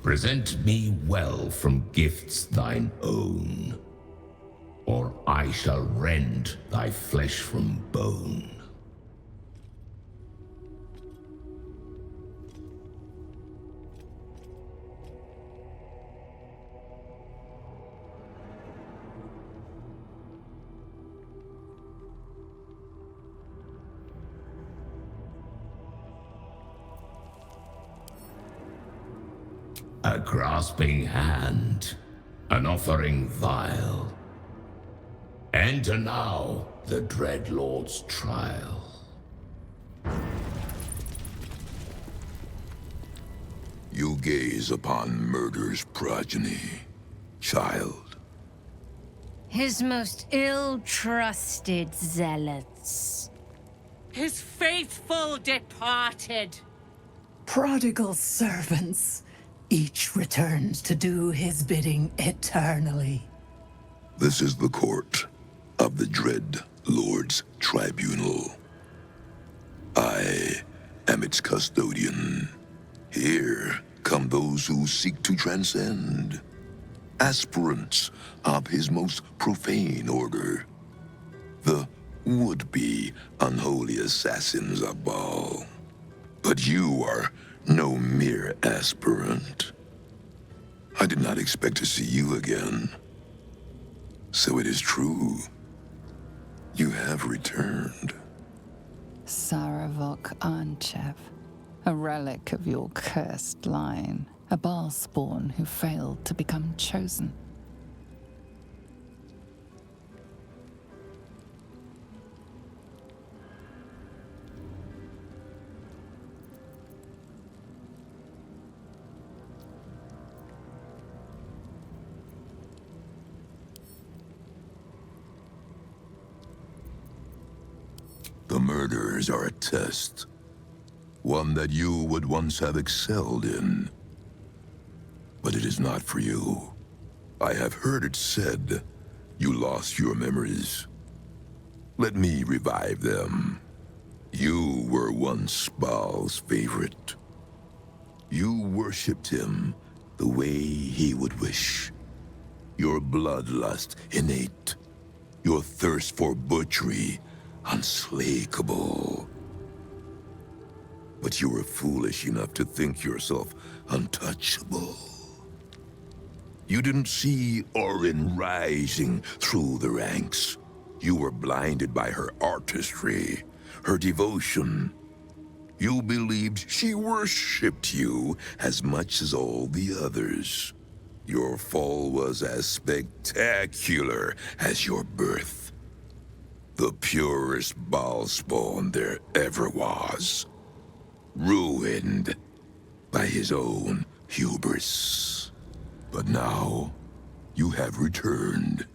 Present me well from gifts thine own, or I shall rend thy flesh from bone. A grasping hand, an offering vile. Enter now the Dread Lord's trial. You gaze upon murder's progeny, child. His most ill-trusted zealots. His faithful departed. Prodigal servants. Each returns to do his bidding eternally. This is the court of the Dread Lord's Tribunal. I am its custodian. Here come those who seek to transcend, aspirants of his most profane order, the would-be unholy assassins of Baal. But you are no mere aspirant. I did not expect to see you again. So it is true. You have returned. Saravok Anchev, a relic of your cursed line, a Baal spawn who failed to become chosen. The murders are a test. One that you would once have excelled in. But it is not for you. I have heard it said you lost your memories. Let me revive them. You were once Baal's favorite. You worshipped him the way he would wish. Your bloodlust innate. Your thirst for butchery unslakable. But you were foolish enough to think yourself untouchable. You didn't see Orin rising through the ranks. You were blinded by her artistry, her devotion. You believed she worshipped you as much as all the others. Your fall was as spectacular as your birth. The purest Baal spawn there ever was. Ruined by his own hubris. But now, you have returned.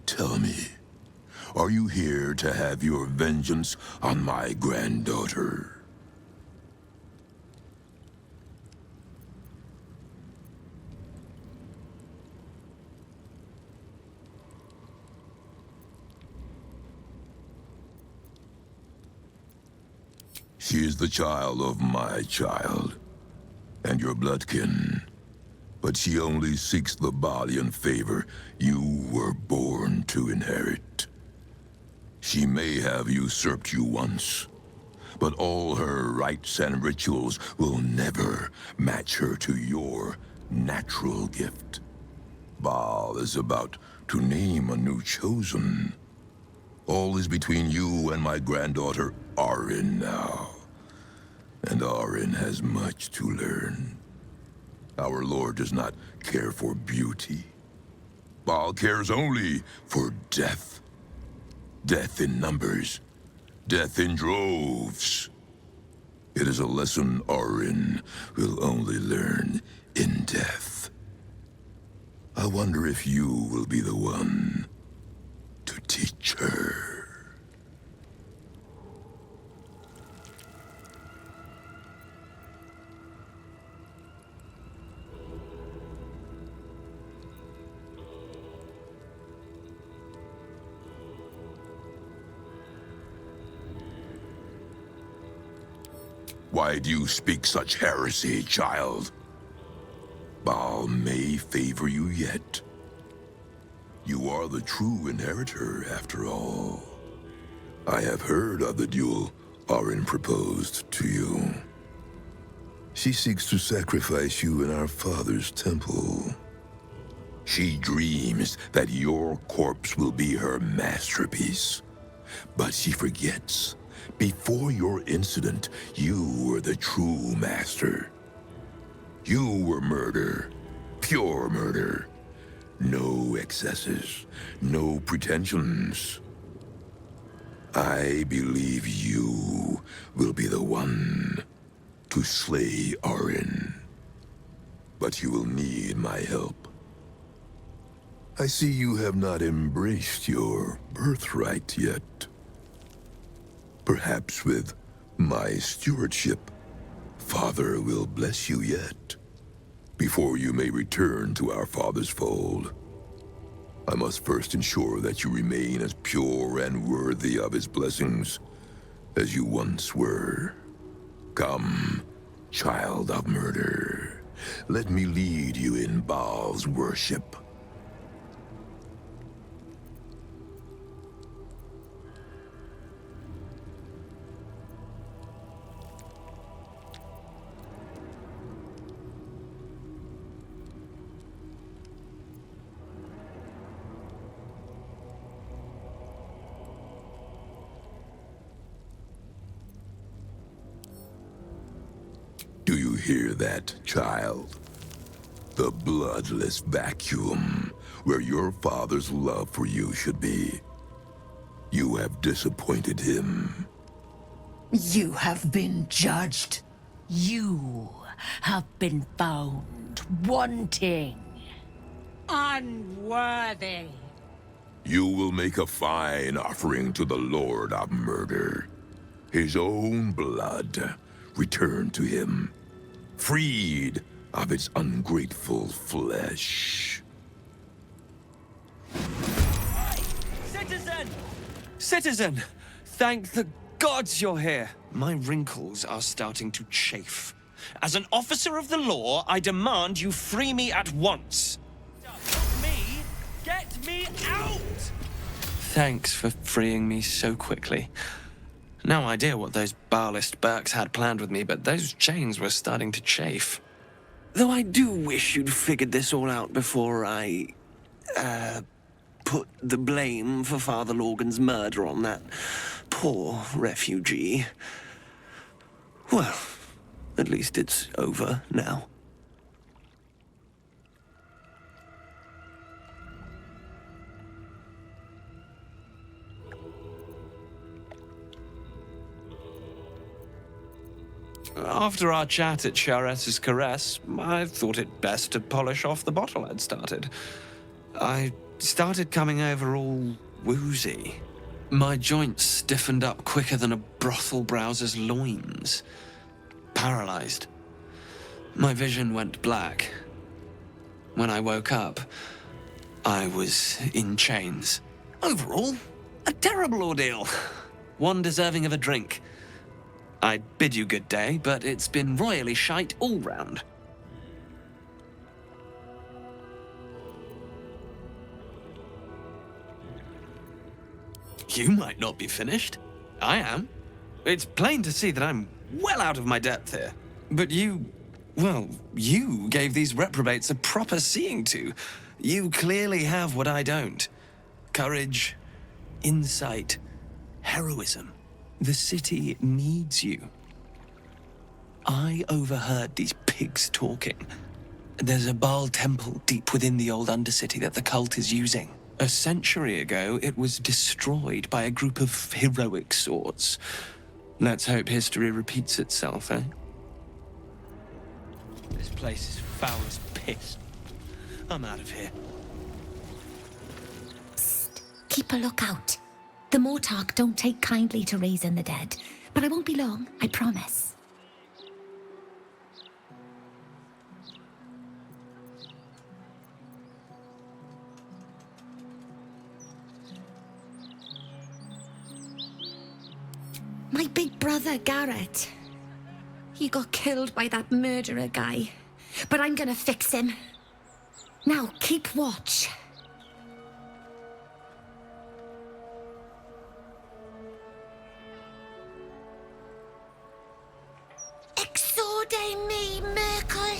Tell me, are you here to have your vengeance on my granddaughter? She is the child of my child, and your bloodkin. But she only seeks the Baalian favor you were born to inherit. She may have usurped you once, but all her rites and rituals will never match her to your natural gift. Baal is about to name a new chosen. All is between you and my granddaughter, Orin, now. And Orin has much to learn. Our Lord does not care for beauty. Baal cares only for death. Death in numbers. Death in droves. It is a lesson Orin will only learn in death. I wonder if you will be the one to teach her. Why do you speak such heresy, child? Baal may favor you yet. You are the true inheritor, after all. I have heard of the duel Orin proposed to you. She seeks to sacrifice you in our father's temple. She dreams that your corpse will be her masterpiece. But she forgets, before your incident, you were the true master. You were murder, pure murder. No excesses, no pretensions. I believe you will be the one to slay Orin. But you will need my help. I see you have not embraced your birthright yet. Perhaps with my stewardship, Father will bless you yet. Before you may return to our father's fold, I must first ensure that you remain as pure and worthy of his blessings as you once were. Come, child of murder, let me lead you in Baal's worship. Do you hear that, child? The bloodless vacuum where your father's love for you should be. You have disappointed him. You have been judged. You have been found wanting. Unworthy. You will make a fine offering to the Lord of Murder. His own blood returned to him, freed of its ungrateful flesh. Citizen! Citizen! Thank the gods you're here. My wrinkles are starting to chafe. As an officer of the law, I demand you free me at once. Not me! Get me out! Thanks for freeing me so quickly. No idea what those Baalist Burks had planned with me, but those chains were starting to chafe. Though I do wish you'd figured this all out before I, put the blame for Father Lorgan's murder on that poor refugee. Well, at least it's over now. After our chat at Charet's Caress, I thought it best to polish off the bottle I'd started. I started coming over all woozy. My joints stiffened up quicker than a brothel browser's loins. Paralyzed. My vision went black. When I woke up, I was in chains. Overall, a terrible ordeal. One deserving of a drink. I'd bid you good day, but it's been royally shite all round. You might not be finished. I am. It's plain to see that I'm well out of my depth here. But you gave these reprobates a proper seeing to. You clearly have what I don't. Courage, insight, heroism. The city needs you. I overheard these pigs talking. There's a Baal temple deep within the old Undercity that the cult is using. A century ago, it was destroyed by a group of heroic sorts. Let's hope history repeats itself, eh? This place is foul as piss. I'm out of here. Psst. Keep a lookout. The Mortarch don't take kindly to raising the dead, but I won't be long, I promise. My big brother, Garrett. He got killed by that murderer guy. but I'm gonna fix him. Now, keep watch. Exorde me, Merkel.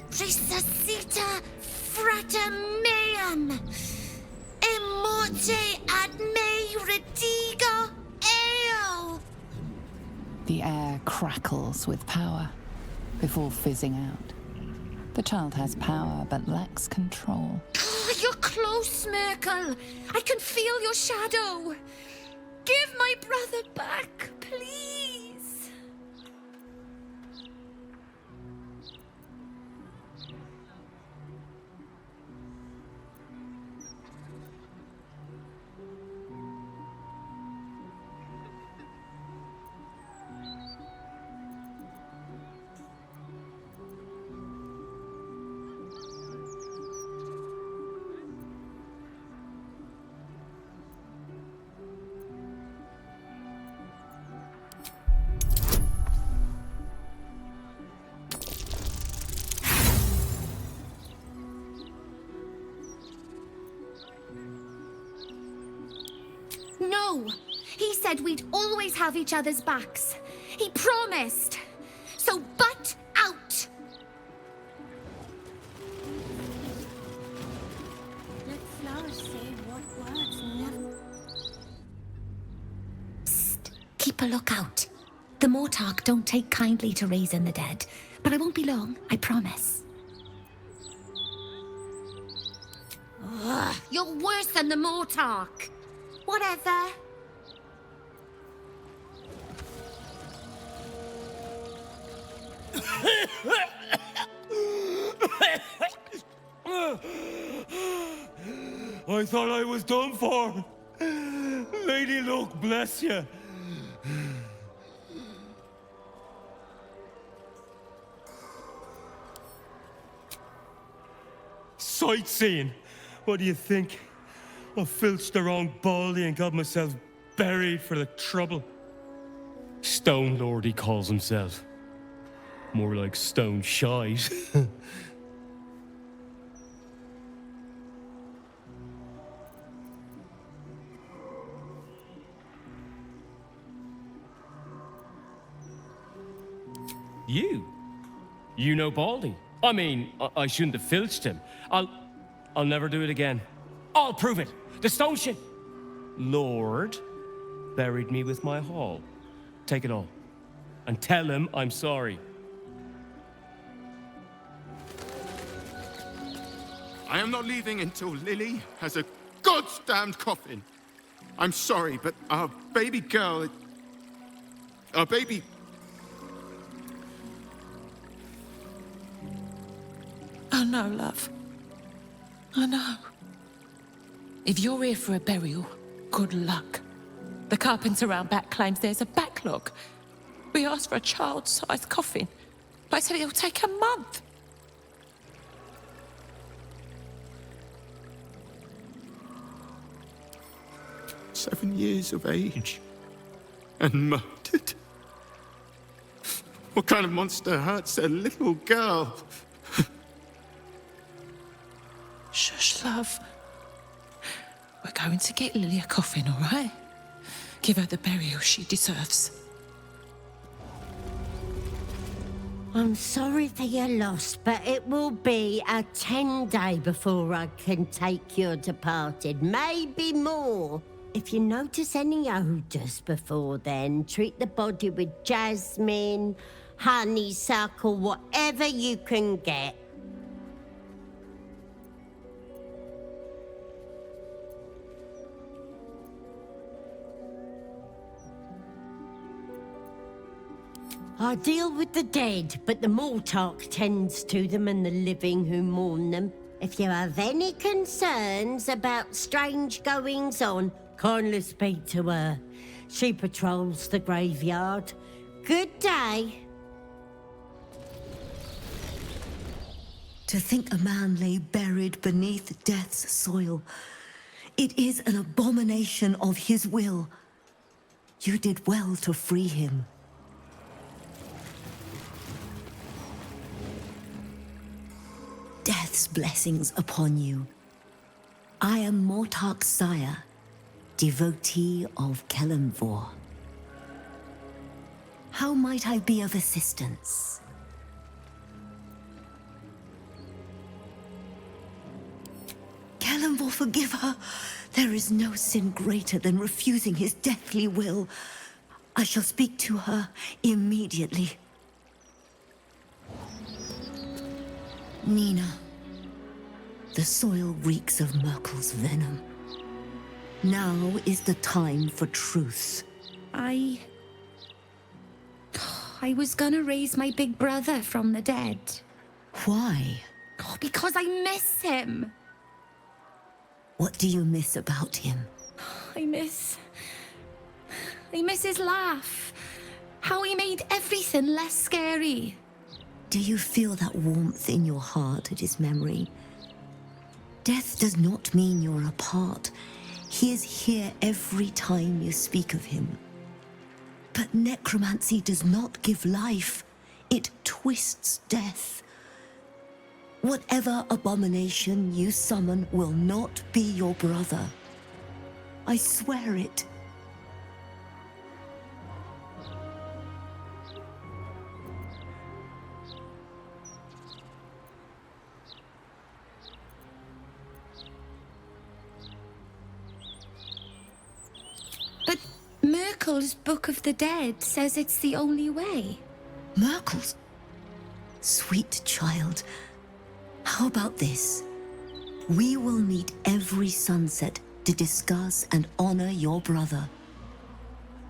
Resuscita frater meum. Immorte ad me redigo eo. The air crackles with power before fizzing out. The child has power but lacks control. You're close, Merkel. I can feel your shadow. Give my brother back, please. No! He said we'd always have each other's backs. He promised. So butt out! Let flowers say what words never... Psst. Keep a lookout. The Mortarch don't take kindly to raising the dead. But I won't be long, I promise. Ugh, you're worse than the Mortarch. Whatever. I thought I was done for. Lady Luck, bless you. Sightseeing. What do you think? I filched the wrong baldy and got myself buried for the trouble. Stone Lord, he calls himself. More like stone shite. You know Baldy. I mean, I shouldn't have filched him. I'll never do it again. I'll prove it. The stone shit. Lord buried me with my haul. Take it all. And tell him I'm sorry. I am not leaving until Lily has a goddamned coffin. I'm sorry, but our baby girl... Our baby... I know, love. I know. If you're here for a burial, good luck. The carpenter around back claims there's a backlog. We asked for a child-sized coffin, but I said it'll take a month. ...7 years of age. And murdered. What kind of monster hurts a little girl? Shush, love. We're going to get Lily a coffin, all right? Give her the burial she deserves. I'm sorry for your loss, but it will be a 10-day before I can take your departed. Maybe more. If you notice any odours before then, treat the body with jasmine, honeysuckle, whatever you can get. I deal with the dead, but the Mortarch tends to them and the living who mourn them. If you have any concerns about strange goings-on, kindly speak to her. She patrols the graveyard. Good day. To think a man lay buried beneath death's soil. It is an abomination of his will. You did well to free him. Faith's blessings upon you. I am Mortark's sire, devotee of Kelemvor. How might I be of assistance? Kelemvor, forgive her. There is no sin greater than refusing his deathly will. I shall speak to her immediately. Nina, the soil reeks of Merkel's venom. Now is the time for truth. I was gonna raise my big brother from the dead. Why? Oh, because I miss him. What do you miss about him? I miss his laugh. How he made everything less scary. Do you feel that warmth in your heart at his memory? Death does not mean you're apart. He is here every time you speak of him. But necromancy does not give life. It twists death. Whatever abomination you summon will not be your brother. I swear it. But Merkel's Book of the Dead says it's the only way. Merkel's? Sweet child. How about this? We will meet every sunset to discuss and honor your brother.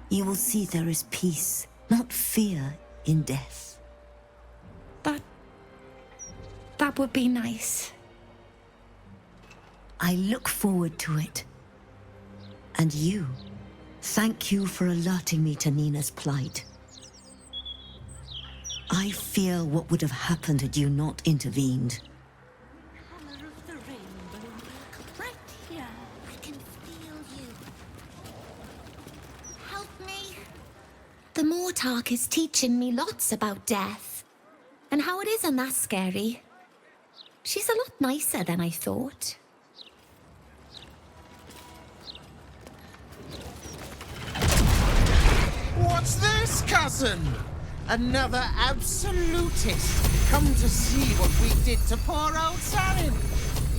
You will see there is peace, not fear, in death. That would be nice. I look forward to it. And you, thank you for alerting me to Nina's plight. I fear what would have happened had you not intervened. The Mortark is teaching me lots about death. And how it isn't that scary. She's a lot nicer than I thought. What's this, cousin? Another absolutist come to see what we did to poor old Sarin.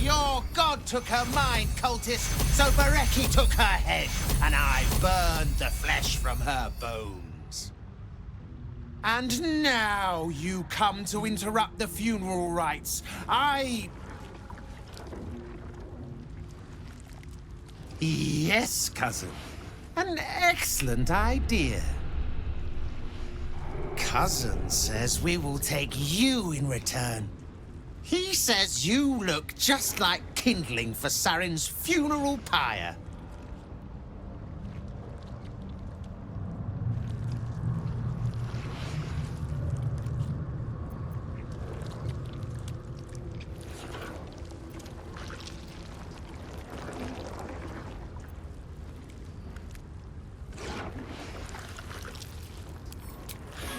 Your god took her mind, cultist, so Bereki took her head, and I burned the flesh from her bones. And now you come to interrupt the funeral rites. Yes, cousin. An excellent idea. Cousin says we will take you in return. He says you look just like kindling for Sarin's funeral pyre.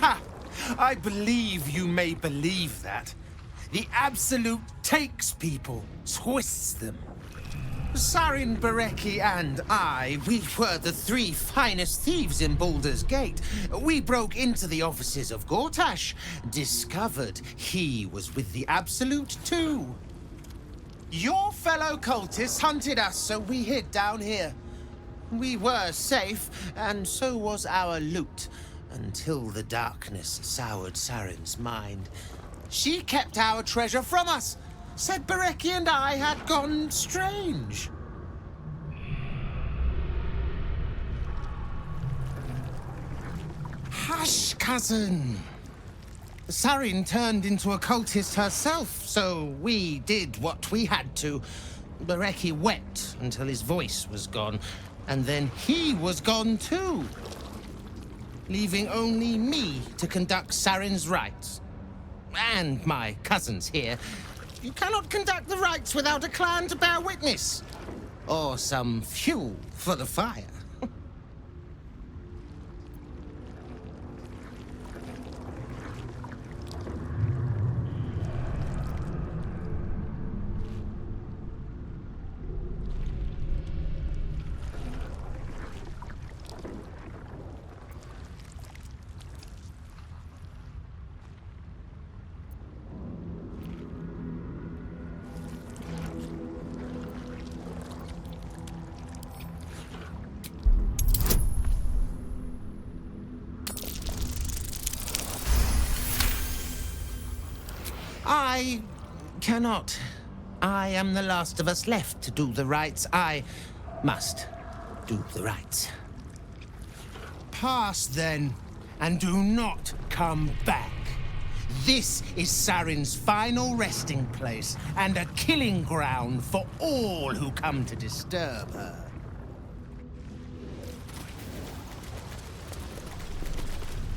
Ha! I believe you may believe that. The Absolute takes people, twists them. Sarin, Bereki, and I, we were the three finest thieves in Baldur's Gate. We broke into the offices of Gortash, discovered he was with the Absolute too. Your fellow cultists hunted us, so we hid down here. We were safe, and so was our loot, until the darkness soured Sarin's mind. She kept our treasure from us, said Bereki and I had gone strange. Hush, cousin. Sarin turned into a cultist herself, so we did what we had to. Bereki wept until his voice was gone, and then he was gone too, leaving only me to conduct Sarin's rites. And my cousins here. You cannot conduct the rites without a clan to bear witness. Or some fuel for the fire. I cannot. I am the last of us left to do the rites. I must do the rites. Pass then, and do not come back. This is Saren's final resting place, and a killing ground for all who come to disturb her.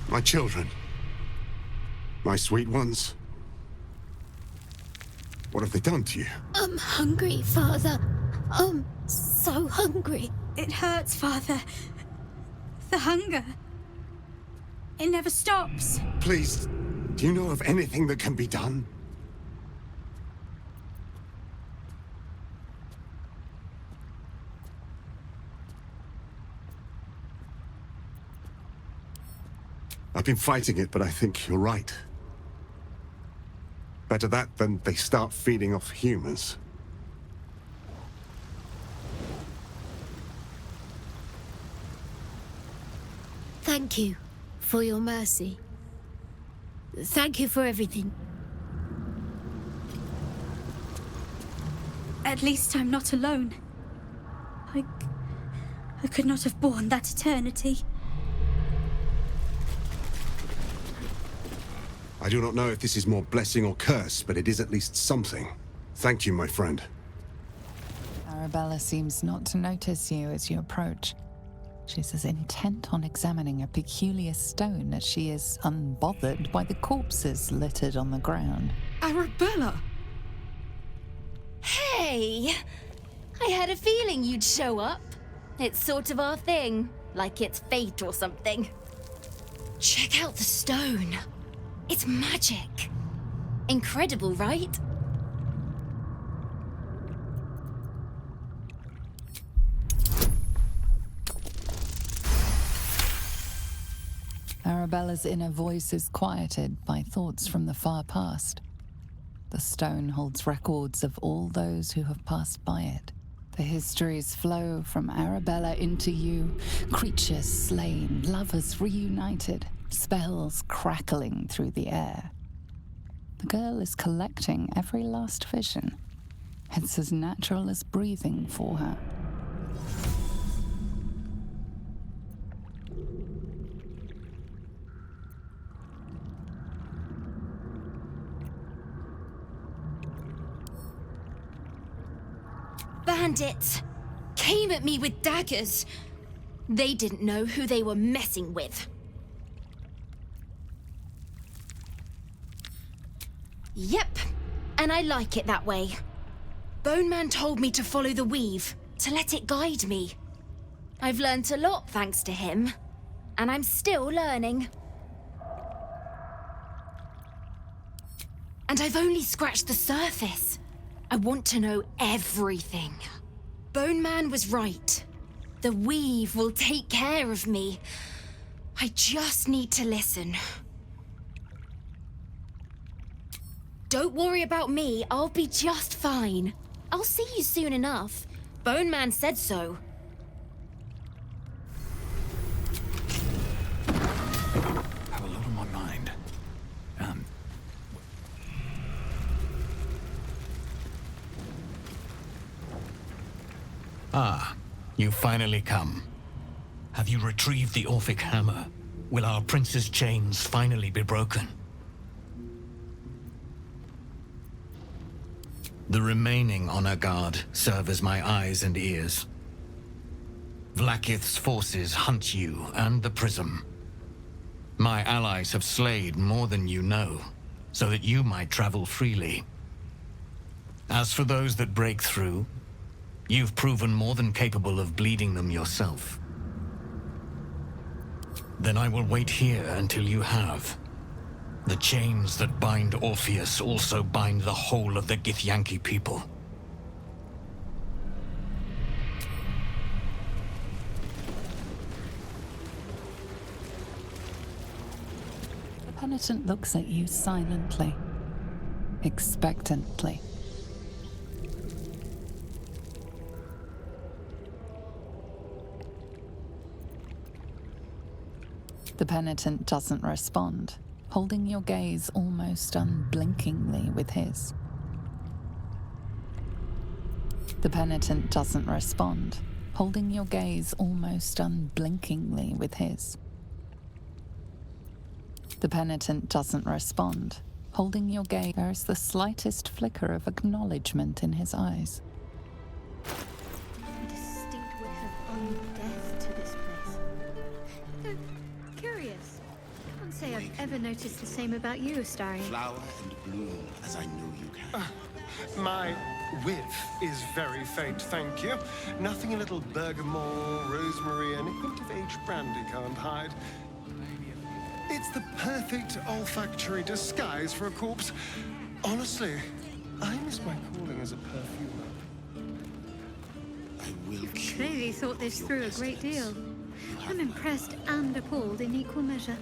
My children. My sweet ones. What have they done to you? I'm hungry, Father. I'm so hungry. It hurts, Father. The hunger. It never stops. Please, do you know of anything that can be done? I've been fighting it, but I think you're right. Better that than they start feeding off humans. Thank you for your mercy. Thank you for everything. At least I'm not alone. I could not have borne that eternity. I do not know if this is more blessing or curse, but it is at least something. Thank you, my friend. Arabella seems not to notice you as you approach. She's as intent on examining a peculiar stone as she is unbothered by the corpses littered on the ground. Arabella! Hey! I had a feeling you'd show up. It's sort of our thing, like it's fate or something. Check out the stone. It's magic. Incredible, right? Arabella's inner voice is quieted by thoughts from the far past. The stone holds records of all those who have passed by it. The histories flow from Arabella into you, creatures slain, lovers reunited, spells crackling through the air. The girl is collecting every last vision. It's as natural as breathing for her. Bandits came at me with daggers. They didn't know who they were messing with. Yep, and I like it that way. Bone Man told me to follow the weave, to let it guide me. I've learnt a lot thanks to him, and I'm still learning. And I've only scratched the surface. I want to know everything. Bone Man was right. The weave will take care of me. I just need to listen. Don't worry about me, I'll be just fine. I'll see you soon enough. Bone Man said so. Have a lot on my mind. Ah, you finally come. Have you retrieved the Orphic hammer? Will our prince's chains finally be broken? The remaining honor guard serve as my eyes and ears. Vlaakith's forces hunt you and the prism. My allies have slayed more than you know, so that you might travel freely. As for those that break through, you've proven more than capable of bleeding them yourself. Then I will wait here until you have. The chains that bind Orpheus also bind the whole of the Githyanki people. The penitent looks at you silently, expectantly. The penitent doesn't respond, holding your gaze almost unblinkingly with his. The penitent doesn't respond, holding your gaze almost unblinkingly with his. The penitent doesn't respond, holding your gaze. There is the slightest flicker of acknowledgement in his eyes. A distinct whiff of undeath to this place. Though, curious. Can't say I've ever noticed the same about you, Astarion. Flower and bloom as I know you can. My whiff is very faint, thank you. Nothing a little bergamot, rosemary, and hint-of-aged brandy can't hide. It's the perfect olfactory disguise for a corpse. Honestly, I miss my calling as a perfumer. You've clearly thought this through a great deal. I'm impressed and appalled in equal measure.